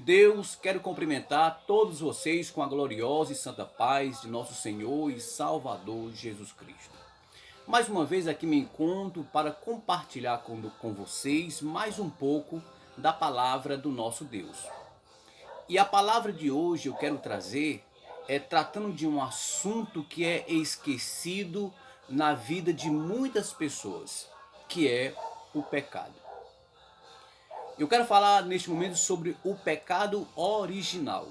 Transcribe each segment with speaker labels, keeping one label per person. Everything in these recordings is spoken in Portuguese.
Speaker 1: Deus, quero cumprimentar todos vocês com a gloriosa e santa paz de nosso Senhor e Salvador Jesus Cristo. Mais uma vez aqui me encontro para compartilhar com vocês mais um pouco da palavra do nosso Deus. E a palavra de hoje eu quero trazer tratando de um assunto que é esquecido na vida de muitas pessoas, que é o pecado. Eu quero falar neste momento sobre o pecado original.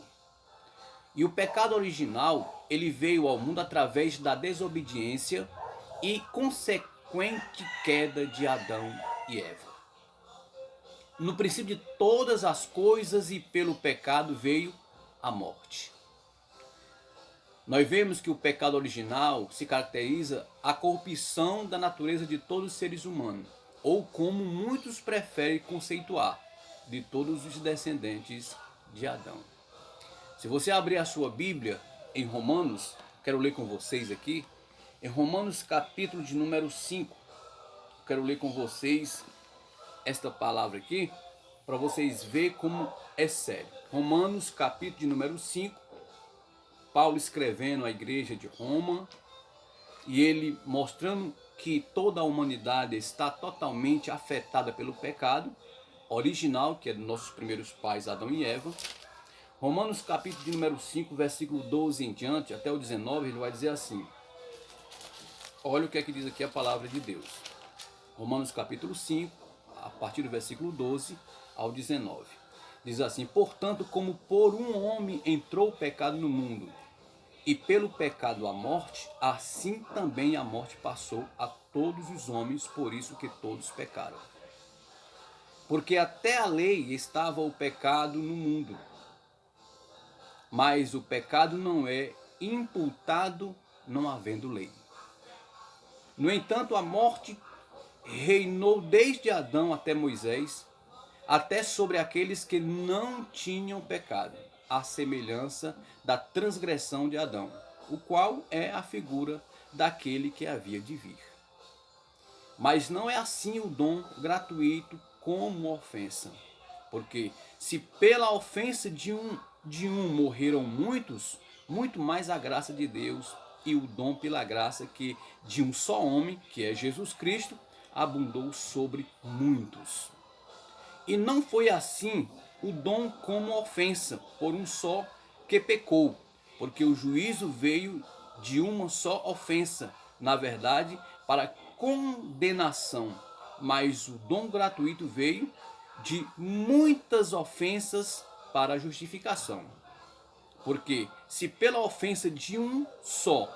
Speaker 1: E o pecado original, ele veio ao mundo através da desobediência e consequente queda de Adão e Eva. No princípio de todas as coisas e pelo pecado veio a morte. Nós vemos que o pecado original se caracteriza a corrupção da natureza de todos os seres humanos, ou como muitos preferem conceituar, de todos os descendentes de Adão. Se você abrir a sua Bíblia em Romanos, quero ler com vocês aqui, em Romanos capítulo de número 5, quero ler com vocês esta palavra aqui, para vocês verem como é sério. Romanos capítulo de número 5, Paulo escrevendo à igreja de Roma, e ele mostrando que toda a humanidade está totalmente afetada pelo pecado original, que é dos nossos primeiros pais, Adão e Eva. Romanos capítulo de número 5, versículo 12 em diante, até o 19, ele vai dizer assim. Olha o que é que diz aqui a palavra de Deus. Romanos capítulo 5, a partir do versículo 12 ao 19. Diz assim: portanto, como por um homem entrou o pecado no mundo, e pelo pecado a morte, assim também a morte passou a todos os homens, por isso que todos pecaram. Porque até a lei estava o pecado no mundo, mas o pecado não é imputado não havendo lei. No entanto, a morte reinou desde Adão até Moisés, até sobre aqueles que não tinham pecado, à semelhança da transgressão de Adão, o qual é a figura daquele que havia de vir. Mas não é assim o dom gratuito como ofensa. Porque se pela ofensa de um morreram muitos, muito mais a graça de Deus e o dom pela graça que de um só homem, que é Jesus Cristo, abundou sobre muitos. E não foi assim o dom como ofensa, por um só que pecou, porque o juízo veio de uma só ofensa, na verdade, para condenação, mas o dom gratuito veio de muitas ofensas para a justificação. Porque se pela ofensa de um só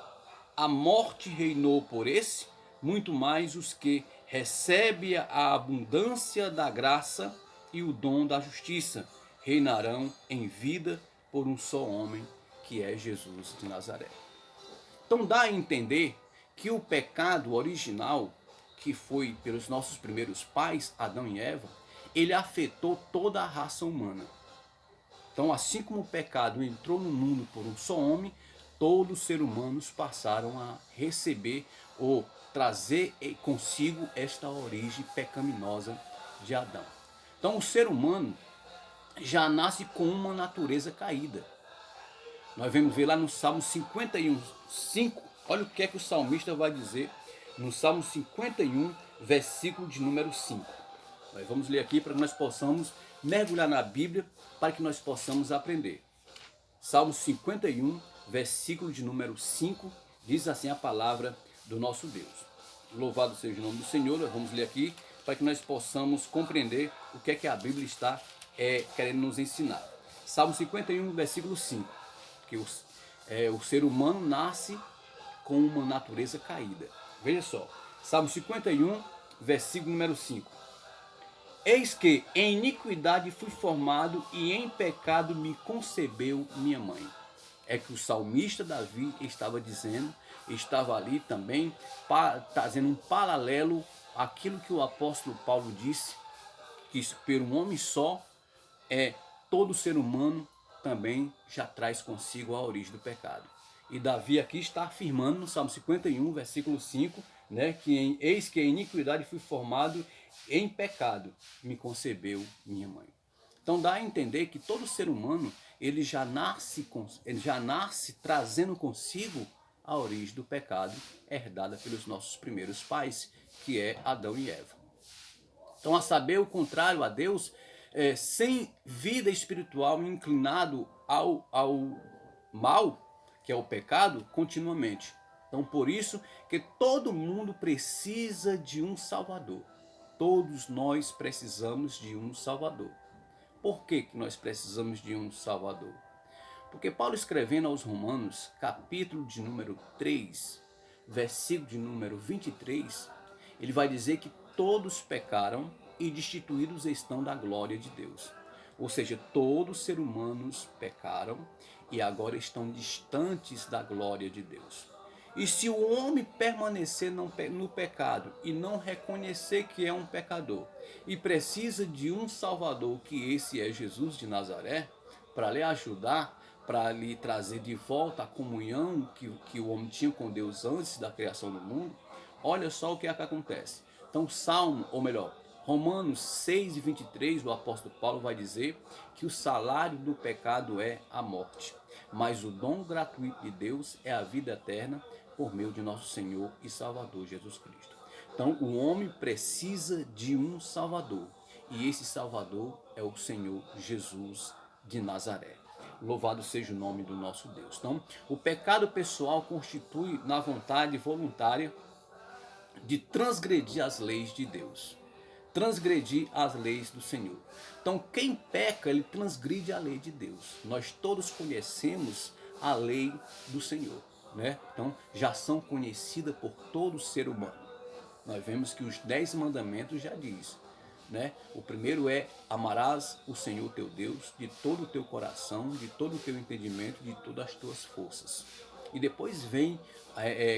Speaker 1: a morte reinou por esse, muito mais os que recebem a abundância da graça e o dom da justiça reinarão em vida por um só homem, que é Jesus de Nazaré. Então dá a entender que o pecado original, que foi pelos nossos primeiros pais, Adão e Eva, ele afetou toda a raça humana. Então, assim como o pecado entrou no mundo por um só homem, todos os seres humanos passaram a receber ou trazer consigo esta origem pecaminosa de Adão. Então, o ser humano já nasce com uma natureza caída. Nós vamos ver lá no Salmo 51, 5, olha o que é que o salmista vai dizer no Salmo 51, versículo de número 5. Nós vamos ler aqui para que nós possamos mergulhar na Bíblia, para que nós possamos aprender. Salmo 51, versículo de número 5, diz assim a palavra do nosso Deus. Louvado seja o nome do Senhor. Nós vamos ler aqui para que nós possamos compreender o que é que a Bíblia está querendo nos ensinar. Salmo 51, versículo 5, que o ser humano nasce com uma natureza caída. Veja só, Salmo 51, versículo número 5. Eis que em iniquidade fui formado e em pecado me concebeu minha mãe. É que o salmista Davi estava dizendo, estava ali também trazendo um paralelo àquilo que o apóstolo Paulo disse, que por um homem só, todo ser humano também já traz consigo a origem do pecado. E Davi aqui está afirmando no Salmo 51, versículo 5, né, que eis que em iniquidade fui formado, em pecado me concebeu minha mãe. Então dá a entender que todo ser humano ele já nasce trazendo consigo a origem do pecado herdada pelos nossos primeiros pais, que é Adão e Eva. Então, a saber, o contrário a Deus, sem vida espiritual, inclinado ao mal, que é o pecado, continuamente. Então, por isso que todo mundo precisa de um Salvador. Todos nós precisamos de um Salvador. Por que nós precisamos de um Salvador? Porque Paulo, escrevendo aos Romanos, capítulo de número 3, versículo de número 23, ele vai dizer que todos pecaram e destituídos estão da glória de Deus. Ou seja, todos os seres humanos pecaram e agora estão distantes da glória de Deus. E se o homem permanecer no pecado e não reconhecer que é um pecador e precisa de um Salvador, que esse é Jesus de Nazaré, para lhe ajudar, para lhe trazer de volta a comunhão que o homem tinha com Deus antes da criação do mundo, olha só o que acontece. Então, Salmo, ou melhor, Romanos 6:23, o apóstolo Paulo vai dizer que o salário do pecado é a morte, mas o dom gratuito de Deus é a vida eterna por meio de nosso Senhor e Salvador Jesus Cristo. Então, o homem precisa de um Salvador, e esse Salvador é o Senhor Jesus de Nazaré. Louvado seja o nome do nosso Deus. Então, o pecado pessoal constitui na vontade voluntária de transgredir as leis de Deus, transgredir as leis do Senhor. Então, quem peca, ele transgride a lei de Deus. Nós todos conhecemos a lei do Senhor, né? Então, já são conhecidas por todo ser humano. Nós vemos que os 10 mandamentos já diz, né? O primeiro é: amarás o Senhor teu Deus de todo o teu coração, de todo o teu entendimento, de todas as tuas forças. E depois vem,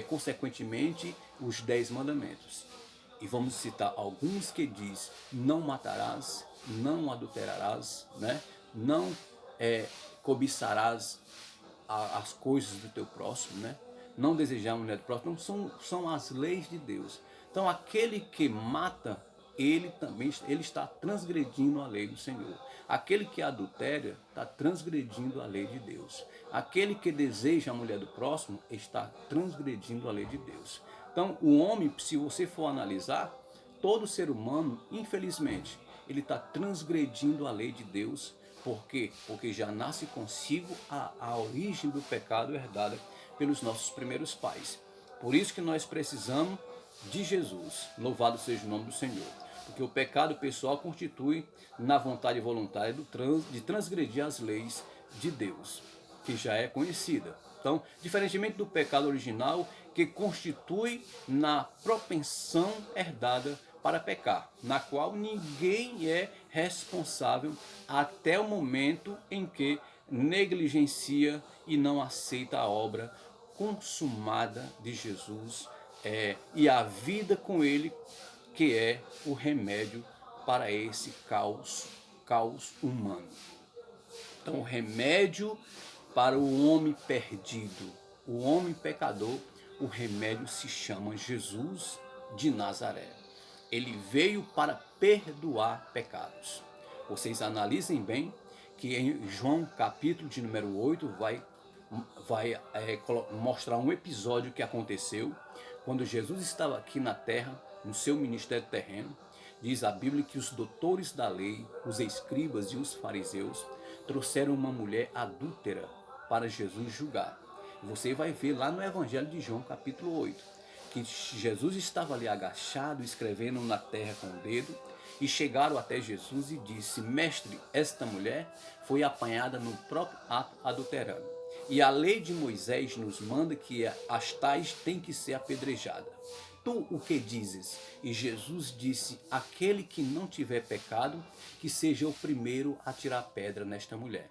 Speaker 1: consequentemente, os 10 mandamentos. E vamos citar alguns que diz: não matarás, não adulterarás, né? Não cobiçarás as coisas do teu próximo, né? Não desejar a mulher do próximo. Então, são as leis de Deus. Então, aquele que mata, ele está transgredindo a lei do Senhor. Aquele que adultera está transgredindo a lei de Deus. Aquele que deseja a mulher do próximo está transgredindo a lei de Deus. Então, o homem, se você for analisar, todo ser humano, infelizmente, ele está transgredindo a lei de Deus. Por quê? Porque já nasce consigo a origem do pecado herdada pelos nossos primeiros pais. Por isso que nós precisamos de Jesus. Louvado seja o nome do Senhor. Porque o pecado pessoal constitui na vontade voluntária de transgredir as leis de Deus, que já é conhecida. Então, diferentemente do pecado original, que constitui na propensão herdada para pecar, na qual ninguém é responsável até o momento em que negligencia e não aceita a obra consumada de Jesus e a vida com ele, que é o remédio para esse caos humano. Então, o remédio para o homem perdido, o homem pecador, o remédio se chama Jesus de Nazaré. Ele veio para perdoar pecados. Vocês analisem bem que em João capítulo de número 8 vai mostrar um episódio que aconteceu quando Jesus estava aqui na terra, no seu ministério terreno. Diz a Bíblia que os doutores da lei, os escribas e os fariseus trouxeram uma mulher adúltera para Jesus julgar. Você vai ver lá no Evangelho de João capítulo 8, que Jesus estava ali agachado, escrevendo na terra com o dedo, e chegaram até Jesus e disse: mestre, esta mulher foi apanhada no próprio ato adulterando. E a lei de Moisés nos manda que as tais têm que ser apedrejadas. Tu o que dizes? E Jesus disse: aquele que não tiver pecado, que seja o primeiro a tirar pedra nesta mulher.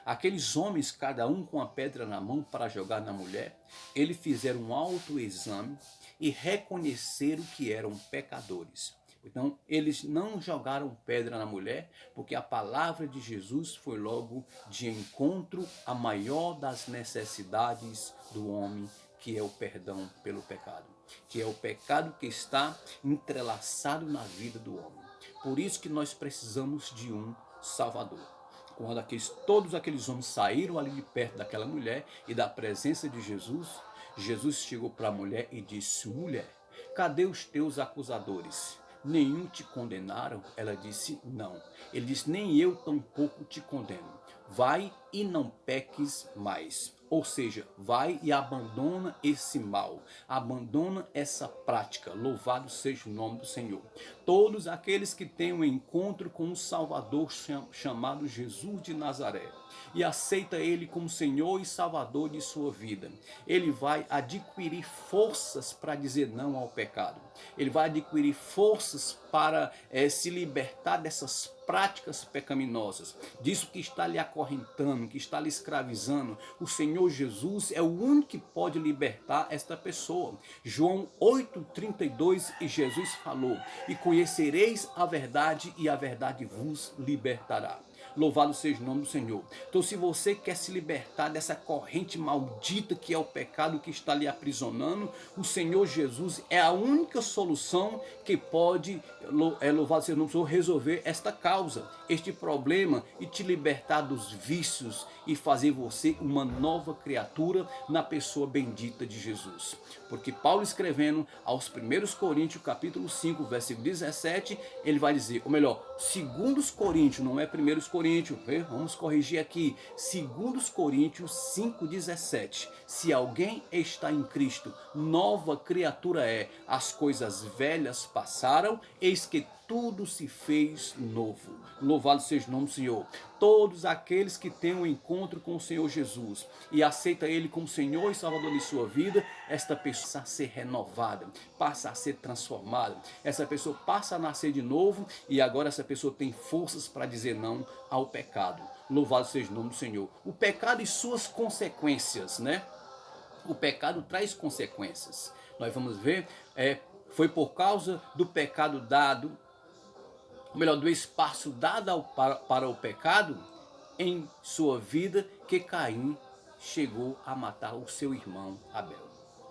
Speaker 1: Aqueles homens, cada um com a pedra na mão para jogar na mulher, eles fizeram um autoexame e reconheceram que eram pecadores. Então, eles não jogaram pedra na mulher, porque a palavra de Jesus foi logo de encontro à maior das necessidades do homem, que é o perdão pelo pecado, que é o pecado que está entrelaçado na vida do homem. Por isso que nós precisamos de um Salvador. Quando todos aqueles homens saíram ali de perto daquela mulher e da presença de Jesus, Jesus chegou para a mulher e disse: mulher, cadê os teus acusadores? Nenhum te condenaram? Ela disse: não. Ele disse: nem eu tampouco te condeno. Vai e não peques mais. Ou seja, vai e abandona esse mal, abandona essa prática. Louvado seja o nome do Senhor. Todos aqueles que têm um encontro com um Salvador chamado Jesus de Nazaré e aceita Ele como Senhor e Salvador de sua vida, ele vai adquirir forças para dizer não ao pecado. Ele vai adquirir forças para se libertar dessas práticas pecaminosas, disso que está lhe acorrentando, que está lhe escravizando. O Senhor Jesus é o único que pode libertar esta pessoa. João 8,32, e Jesus falou: e conhecereis a verdade, e a verdade vos libertará. Louvado seja o nome do Senhor. Então, se você quer se libertar dessa corrente maldita que é o pecado que está lhe aprisionando, o Senhor Jesus é a única solução que pode, louvado seja o nome do Senhor, resolver esta causa, este problema, e te libertar dos vícios e fazer você uma nova criatura na pessoa bendita de Jesus. Porque Paulo, escrevendo aos 1 Coríntios, capítulo 5, versículo 17, ele vai dizer, ou melhor, 2 Coríntios, não é 1 Coríntios, vamos corrigir aqui, 2 Coríntios 5,17, se alguém está em Cristo, nova criatura é, as coisas velhas passaram, eis que tudo se fez novo. Louvado seja o nome do Senhor. Todos aqueles que têm um encontro com o Senhor Jesus e aceita Ele como Senhor e Salvador de sua vida, esta pessoa passa a ser renovada, passa a ser transformada. Essa pessoa passa a nascer de novo e agora essa pessoa tem forças para dizer não ao pecado. Louvado seja o nome do Senhor. O pecado e suas consequências, né? O pecado traz consequências. Nós vamos ver, foi por causa do pecado dado, ou melhor, do espaço dado para o pecado em sua vida, que Caim chegou a matar o seu irmão Abel.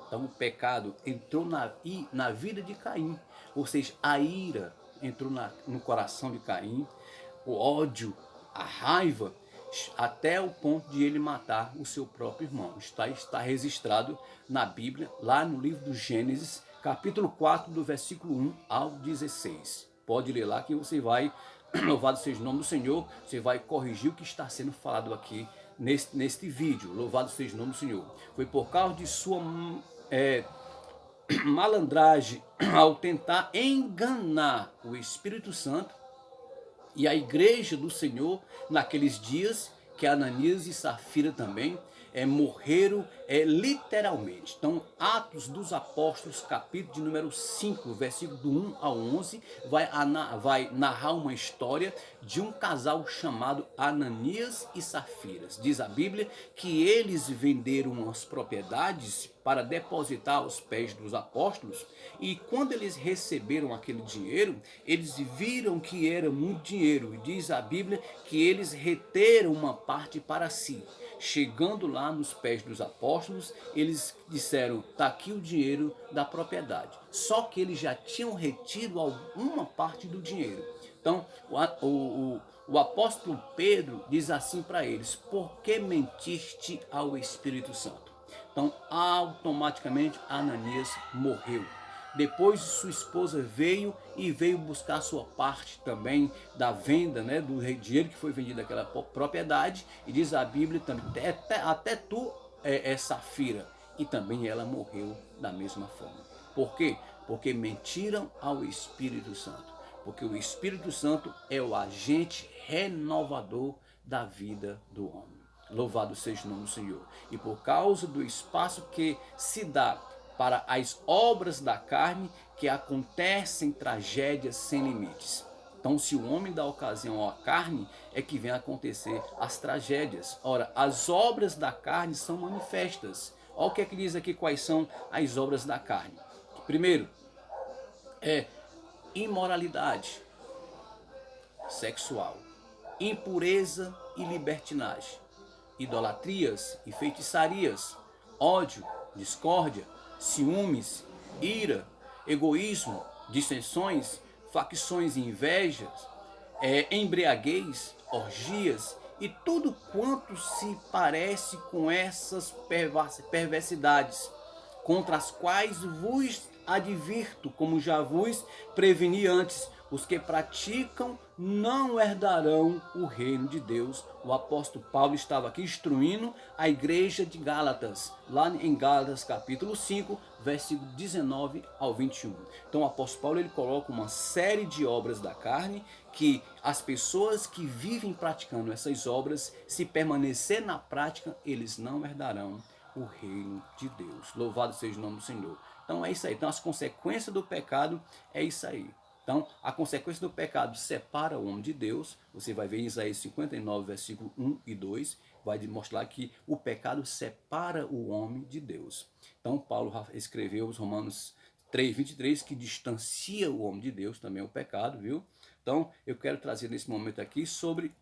Speaker 1: Então o pecado entrou na vida de Caim, ou seja, a ira entrou no coração de Caim, o ódio, a raiva, até o ponto de ele matar o seu próprio irmão. Está registrado na Bíblia, lá no livro do Gênesis, capítulo 4, do versículo 1 ao 16. Pode ler lá que você vai, louvado seja o nome do Senhor, você vai corrigir o que está sendo falado aqui neste vídeo. Louvado seja o nome do Senhor. Foi por causa de sua malandragem ao tentar enganar o Espírito Santo e a igreja do Senhor naqueles dias, que Ananias e Safira também morreram literalmente. Então, Atos dos Apóstolos, capítulo de número 5, versículo do 1 ao 11, vai narrar uma história de um casal chamado Ananias e Safiras. Diz a Bíblia que eles venderam as propriedades para depositar aos pés dos apóstolos, e quando eles receberam aquele dinheiro, eles viram que era muito dinheiro, e diz a Bíblia que eles reteram uma parte para si. Chegando lá nos pés dos apóstolos, eles disseram, está aqui o dinheiro da propriedade. Só que eles já tinham retido alguma parte do dinheiro. Então o apóstolo Pedro diz assim para eles, por que mentiste ao Espírito Santo? Então automaticamente Ananias morreu. Depois sua esposa veio buscar sua parte também da venda, né, do dinheiro que foi vendido daquela propriedade. E diz a Bíblia também, até tu Safira. E também ela morreu da mesma forma. Por quê? Porque mentiram ao Espírito Santo. Porque o Espírito Santo é o agente renovador da vida do homem. Louvado seja o nome do Senhor. E por causa do espaço que se dá para as obras da carne, que acontecem tragédias sem limites. Então, se o homem dá ocasião à carne, é que vem acontecer as tragédias. Ora, as obras da carne são manifestas. Olha o que é que diz aqui, quais são as obras da carne. Primeiro, imoralidade sexual, impureza e libertinagem, idolatrias e feitiçarias, ódio, discórdia, ciúmes, ira, egoísmo, dissensões, facções e invejas, embriaguez, orgias e tudo quanto se parece com essas perversidades, contra as quais vos advirto, como já vos preveni antes, os que praticam não herdarão o reino de Deus. O apóstolo Paulo estava aqui instruindo a igreja de Gálatas, lá em Gálatas capítulo 5, versículo 19 ao 21. Então o apóstolo Paulo ele coloca uma série de obras da carne que as pessoas que vivem praticando essas obras, se permanecer na prática, eles não herdarão o reino de Deus. Louvado seja o nome do Senhor. Então é isso aí. Então as consequências do pecado é isso aí. Então a consequência do pecado separa o homem de Deus. Você vai ver em Isaías 59, versículo 1 e 2, vai demonstrar que o pecado separa o homem de Deus. Então Paulo escreveu os Romanos 3, 23, que distancia o homem de Deus, também é o pecado, viu? Então eu quero trazer nesse momento aqui sobre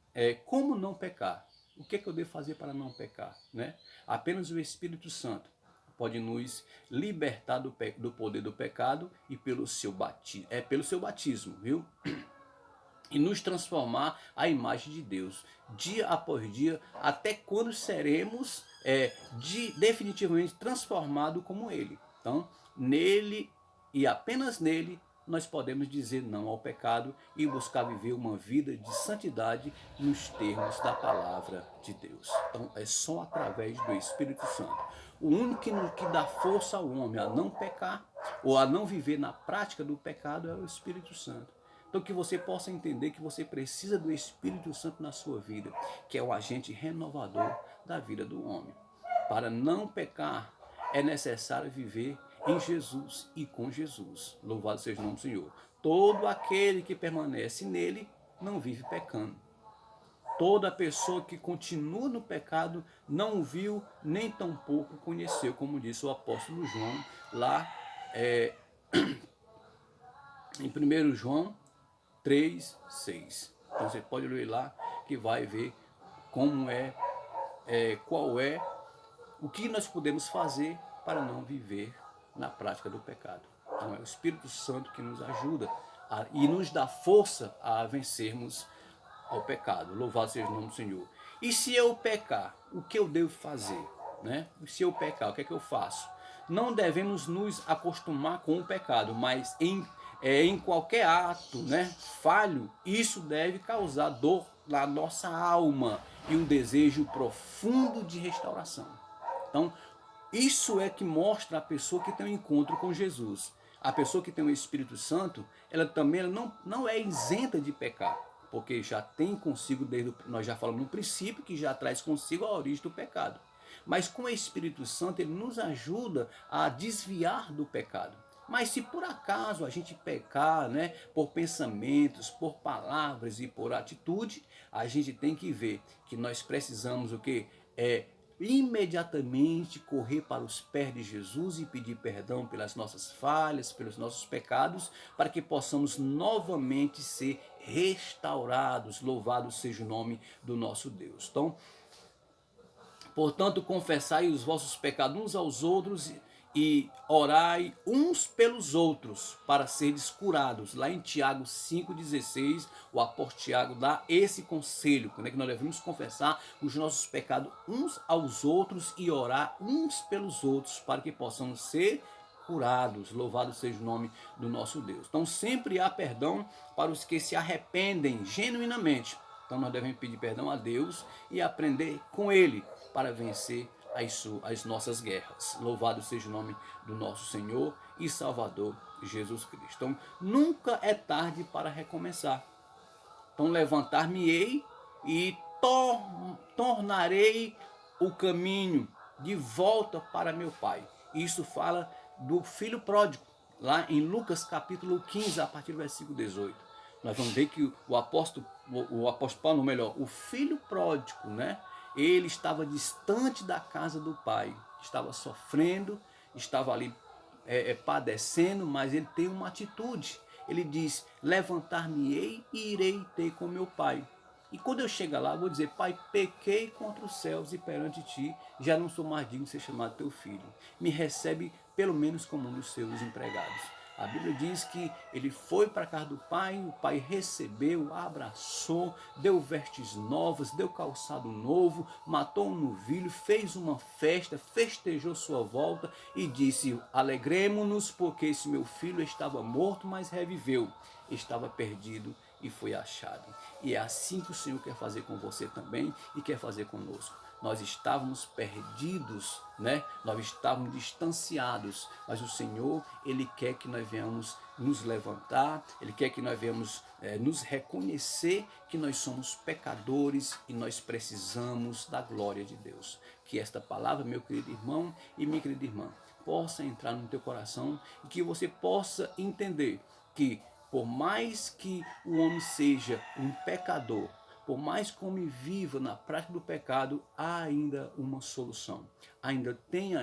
Speaker 1: como não pecar. O que é que eu devo fazer para não pecar, né? Apenas o Espírito Santo pode nos libertar do poder do pecado e pelo seu batismo, viu? E nos transformar à imagem de Deus, dia após dia, até quando seremos definitivamente transformados como Ele. Então, nele e apenas nele, nós podemos dizer não ao pecado e buscar viver uma vida de santidade nos termos da palavra de Deus. Então é só através do Espírito Santo. O único que dá força ao homem a não pecar ou a não viver na prática do pecado é o Espírito Santo. Então que você possa entender que você precisa do Espírito Santo na sua vida, que é o agente renovador da vida do homem. Para não pecar, é necessário viver em Jesus e com Jesus. Louvado seja o nome do Senhor. Todo aquele que permanece nele não vive pecando. Toda pessoa que continua no pecado não viu nem tampouco conheceu, como disse o apóstolo João lá em 1 João 3, 6. Então você pode ler lá que vai ver como qual é o que nós podemos fazer para não viver na prática do pecado. Então é o Espírito Santo que nos ajuda e nos dá força a vencermos ao pecado. Louvado seja o nome do Senhor. E se eu pecar, o que eu devo fazer? Né? Se eu pecar, o que é que eu faço? Não devemos nos acostumar com o pecado, mas em qualquer ato, né, falho, isso deve causar dor na nossa alma e um desejo profundo de restauração. Então, isso é que mostra a pessoa que tem um encontro com Jesus. A pessoa que tem o Espírito Santo, ela também não é isenta de pecar, porque já tem consigo, nós já falamos no princípio, que já traz consigo a origem do pecado. Mas com o Espírito Santo, ele nos ajuda a desviar do pecado. Mas se por acaso a gente pecar, né, por pensamentos, por palavras e por atitude, a gente tem que ver que nós precisamos o quê? Imediatamente correr para os pés de Jesus e pedir perdão pelas nossas falhas, pelos nossos pecados, para que possamos novamente ser restaurados. Louvado seja o nome do nosso Deus. Então, portanto, confessai os vossos pecados uns aos outros e orai uns pelos outros para seres curados. Lá em Tiago 5,16, o apóstolo Tiago dá esse conselho, né, que nós devemos confessar os nossos pecados uns aos outros e orar uns pelos outros para que possamos ser curados. Louvado seja o nome do nosso Deus. Então sempre há perdão para os que se arrependem genuinamente. Então nós devemos pedir perdão a Deus e aprender com Ele para vencer as nossas guerras. Louvado seja o nome do nosso Senhor e Salvador Jesus Cristo. Então nunca é tarde para recomeçar. Então levantar-me-ei e tornarei o caminho de volta para meu Pai. Isso fala do filho pródigo, lá em Lucas capítulo 15, a partir do versículo 18. Nós vamos ver que o apóstolo Paulo, melhor, o filho pródigo, né? Ele estava distante da casa do pai, estava sofrendo, estava ali padecendo, mas ele tem uma atitude. Ele diz, levantar-me-ei e irei ter com meu pai. E quando eu chegar lá, eu vou dizer, pai, pequei contra os céus e perante ti, já não sou mais digno de ser chamado teu filho. Me recebe pelo menos como um dos seus empregados. A Bíblia diz que ele foi para a casa do pai, o pai recebeu, abraçou, deu vestes novas, deu calçado novo, matou um novilho, fez uma festa, festejou sua volta e disse: alegremo-nos, porque esse meu filho estava morto, mas reviveu, estava perdido e foi achado. E é assim que o Senhor quer fazer com você também e quer fazer conosco. Nós estávamos perdidos, né? Nós estávamos distanciados, mas o Senhor, Ele quer que nós venhamos nos levantar, Ele quer que nós venhamos nos reconhecer que nós somos pecadores e nós precisamos da glória de Deus. Que esta palavra, meu querido irmão e minha querida irmã, possa entrar no teu coração e que você possa entender que por mais que o homem seja um pecador, por mais que o homem viva na prática do pecado, há ainda uma solução. Tem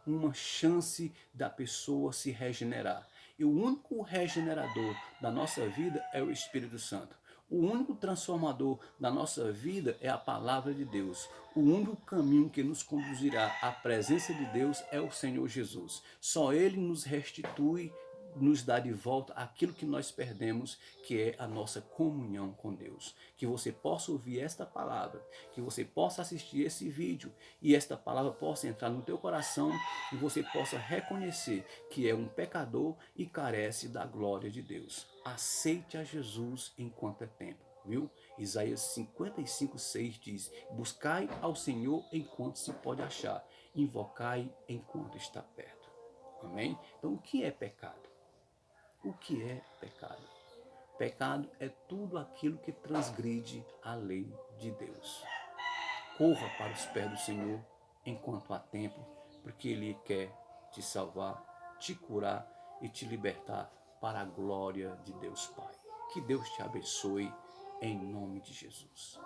Speaker 1: uma chance da pessoa se regenerar. E o único regenerador da nossa vida é o Espírito Santo. O único transformador da nossa vida é a palavra de Deus. O único caminho que nos conduzirá à presença de Deus é o Senhor Jesus. Só Ele nos restitui, nos dá de volta aquilo que nós perdemos, que é a nossa comunhão com Deus. Que você possa ouvir esta palavra, que você possa assistir esse vídeo e esta palavra possa entrar no teu coração e você possa reconhecer que é um pecador e carece da glória de Deus. Aceite a Jesus enquanto é tempo, viu? Isaías 55:6 diz: buscai ao Senhor enquanto se pode achar, invocai enquanto está perto. Amém? Então o que é pecado? O que é pecado? Pecado é tudo aquilo que transgride a lei de Deus. Corra para os pés do Senhor enquanto há tempo, porque Ele quer te salvar, te curar e te libertar para a glória de Deus Pai. Que Deus te abençoe em nome de Jesus.